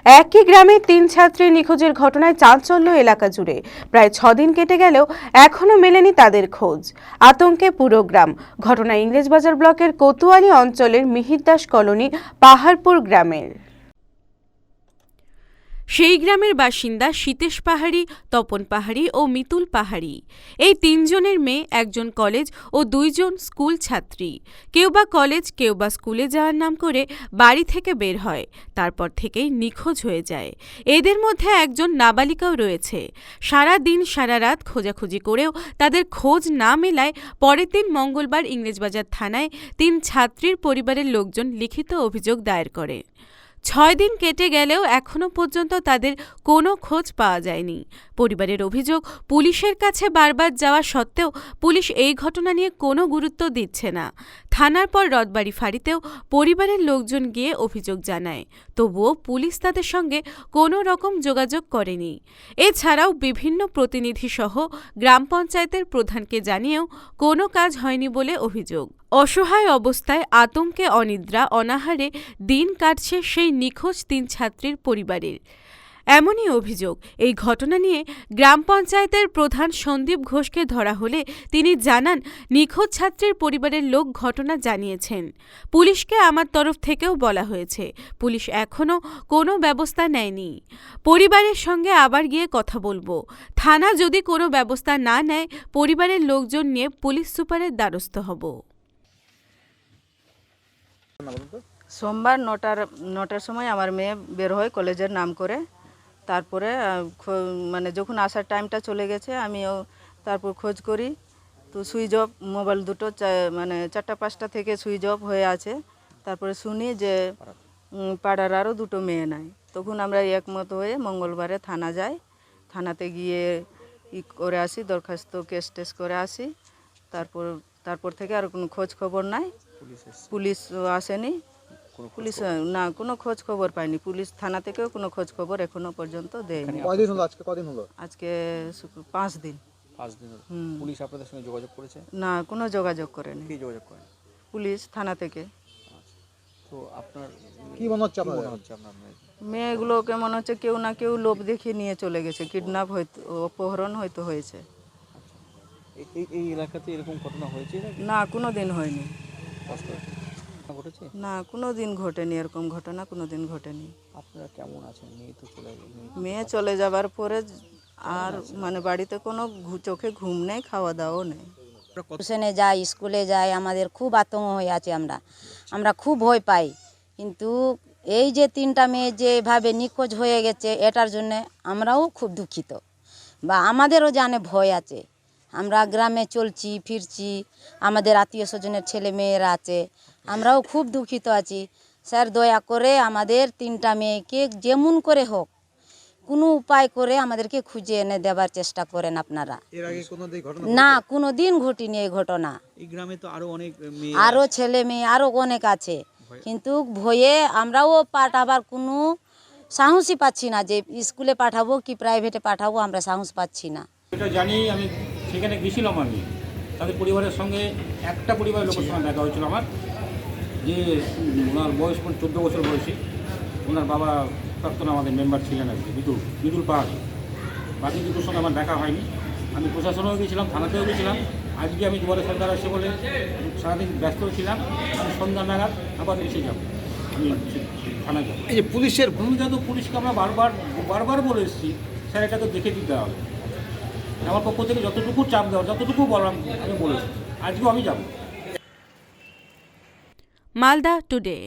একই গ্রামে ৩ ছাত্রী নিখোঁজের ঘটনায় চাঞ্চল্য এলাকা জুড়ে। প্রায় ৬ দিন কেটে গেলেও এখনো মেলেনি তাদের খোঁজ। আতঙ্কে পুরো গ্রাম। ঘটনা ইংরেজবাজার ব্লকের কোতোয়ালি অঞ্চলের মিহিরদাস কলোনি পাহাড়পুর গ্রামের। সেই গ্রামের বাসিন্দা সীতেশ পাহাড়ি, তপন পাহাড়ি ও মিতুল পাহাড়ি। এই ৩ জনের মেয়ে, একজন কলেজ ও ২ জন স্কুল ছাত্রী। কেউ বা কলেজ, কেউ বা স্কুলে যাওয়ার নাম করে বাড়ি থেকে বের হয়, তারপর থেকেই নিখোঁজ হয়ে যায়। এদের মধ্যে একজন নাবালিকাও রয়েছে। সারা দিন সারা রাত খোঁজাখুঁজি করেও তাদের খোঁজ না মেলায় পরের দিন মঙ্গলবার ইংরেজবাজার থানায় ৩ ছাত্রীর পরিবারের লোকজন লিখিত অভিযোগ দায়ের করে। ৬ দিন কেটে গেলেও এখনও পর্যন্ত তাদের কোনো খোঁজ পাওয়া যায়নি। পরিবারের অভিযোগ, পুলিশের কাছে বারবার যাওয়া সত্ত্বেও পুলিশ এই ঘটনা নিয়ে কোনো গুরুত্ব দিচ্ছে না। থানার পর রথবাড়ি ফাঁড়িতেও পরিবারের লোকজন গিয়ে অভিযোগ জানায়, তবুও পুলিশ তাদের সঙ্গে কোনো রকম যোগাযোগ করেনি। এছাড়াও বিভিন্ন প্রতিনিধিসহ গ্রাম পঞ্চায়েতের প্রধানকে জানিয়েও কোনো কাজ হয়নি বলে অভিযোগ। অসহায় অবস্থায়, আতঙ্কে, অনিদ্রা, অনাহারে দিন কাটছে সেই নিখোঁজ ৩ ছাত্রীর পরিবারের। এমনই অভিযোগ। এই ঘটনা নিয়ে গ্রাম পঞ্চায়েতের প্রধান সন্দীপ ঘোষকে ধরা হলে তিনি জানান, নিখোঁজ ছাত্রীর পরিবারের লোক ঘটনা জানিয়েছেন। পুলিশকে আমার তরফ থেকেও বলা হয়েছে, পুলিশ এখনও কোনো ব্যবস্থা নেয়নি। পরিবারের সঙ্গে আবার গিয়ে কথা বলবো। থানা যদি কোনো ব্যবস্থা না নেয়, পরিবারের লোকজন নিয়ে পুলিশ সুপারের দ্বারস্থ হব। সোমবার ৯টার সময় আমার মেয়ে বের হয় কলেজের নাম করে। তারপরে মানে যখন আসার টাইমটা চলে গেছে, আমিও তারপর খোঁজ করি, তো সুইচ অফ, মোবাইল দুটো মানে ৪টা-৫টা থেকে সুইচ অফ হয়ে আছে। তারপরে শুনি যে পাড়ার আরও 2টো মেয়ে নাই। তখন আমরা একমত হয়ে মঙ্গলবারে থানা যাই। থানাতে গিয়ে করে আসি, দরখাস্ত কেস টেস করে আসি। তারপর থেকে আর কোনো খোঁজ খবর নাই। পুলিশ আসেনি, পুলিশ না কোনো খোঁজ খবর পাইনি। পুলিশ থানা থেকেও কোনো খোঁজ খবর এখনো পর্যন্ত দেয়নি। কয়দিন হলো? আজকে কদিন হলো? আজকে 5 দিন। 5 দিন হলো। পুলিশ আপনাদের সঙ্গে যোগাযোগ করেছে? না, কোনো যোগাযোগ করেনি। কি যোগাযোগ করেন? পুলিশ থানা থেকে। তো আপনার কি মনে হচ্ছে আপনার মেয়েগুলোকে মনে হচ্ছে কেউ না কেউ লোভ দেখিয়ে নিয়ে চলে গেছে, কিডন্যাপ হয়তো, অপহরণ হয়তো হয়েছে। এই এলাকাতে এরকম ঘটনা হয়েছে? না, কোনো দিন হয়নি। ঘটেছে না, কোনো দিন ঘটেনি, এরকম ঘটনা কোনো দিন ঘটেনি। আপনারা কেমন আছেন? মেয়ে চলে যাবার পরে আর মানে বাড়িতে কোনো চোখে ঘুম নেই, খাওয়া দাওয়াও নেই। টিউশনে যাই, স্কুলে যাই, আমাদের খুব আতঙ্ক হয়ে আছে। আমরা খুব ভয় পাই। কিন্তু এই যে 3টা মেয়ে যে এভাবে নিখোঁজ হয়ে গেছে, এটার জন্য আমরাও খুব দুঃখিত, বা আমাদেরও জানে ভয় আছে। আমরা গ্রামে চলছি ফিরছি, আমাদের আত্মীয় স্বজনের ছেলে মেয়েরা আছে, আমরাও খুব দুঃখিত আছি। স্যার, দয়া করে আমাদের 3টা মেয়েকে যেমন করে হোক কোনো উপায় করে আমাদেরকে খুঁজে এনে দেবার চেষ্টা করেন আপনারা। এর আগে কোনোদিন ঘটনা? না, কোনো দিন ঘটেনি এই ঘটনা। এই গ্রামে তো আরো অনেক মেয়ে, আরও ছেলে মেয়ে আরও অনেক আছে, কিন্তু ভয়ে আমরাও পাঠাবার কোনো সাহসই পাচ্ছি না, যে স্কুলে পাঠাবো কি প্রাইভেটে পাঠাবো, আমরা সাহস পাচ্ছি না। এটা জানি, আমি সেখানে গেছিলাম। আমি তাদের পরিবারের সঙ্গে, একটা পরিবারের লোকের সঙ্গে দেখা হয়েছিল আমার, যে ওনার বয়স 14 বছর বয়সী। ওনার বাবা প্রাক্তন আমাদের মেম্বার ছিলেন আর কি, মিতুল পাহাড়ি। বাকি দুটোর সঙ্গে আমার দেখা হয়নি। আমি প্রশাসনেও গেছিলাম, থানাতেও গেছিলাম। আজকে আমি দুয়ারে সরকার আসছে বলে সারাদিন ব্যস্ত ছিলাম। আমি সন্ধ্যা নাগাদ আবার এসে যাব, আমি থানায় যাবো। এই যে পুলিশের ভূমিকা, তো পুলিশকে আমরা বারবার বলে এসেছি, স্যার এটা তো দেখে দিতে হবে। আমার পক্ষ থেকে যতটুকু চাপ দেওয়ার, যতটুকু বললাম আমি বলেছি। আজকেও আমি যাব। মালদা টুডে।